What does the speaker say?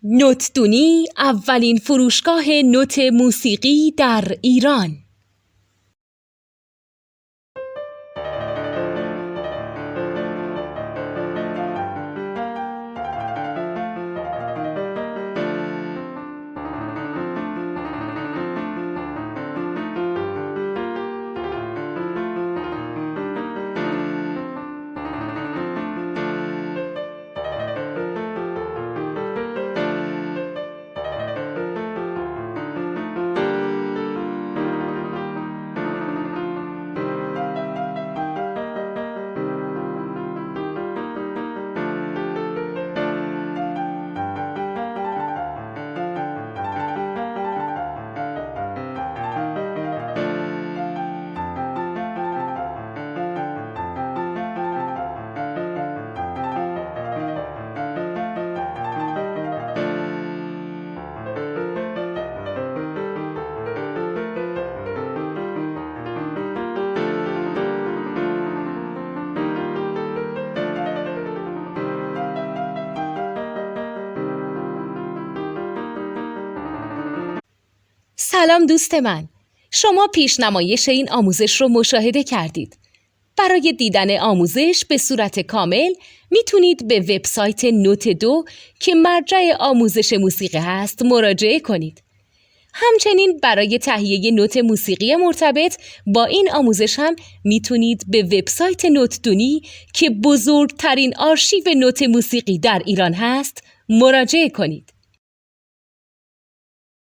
نوتدونی اولین فروشگاه نوت موسیقی در ایران. سلام دوست من، شما پیشنمایش این آموزش رو مشاهده کردید. برای دیدن آموزش به صورت کامل میتونید به وبسایت نوت2 که مرجع آموزش موسیقی هست مراجعه کنید. همچنین برای تهیه نوت موسیقی مرتبط با این آموزش هم میتونید به وبسایت نوتدونی که بزرگترین آرشیو نوت موسیقی در ایران هست مراجعه کنید.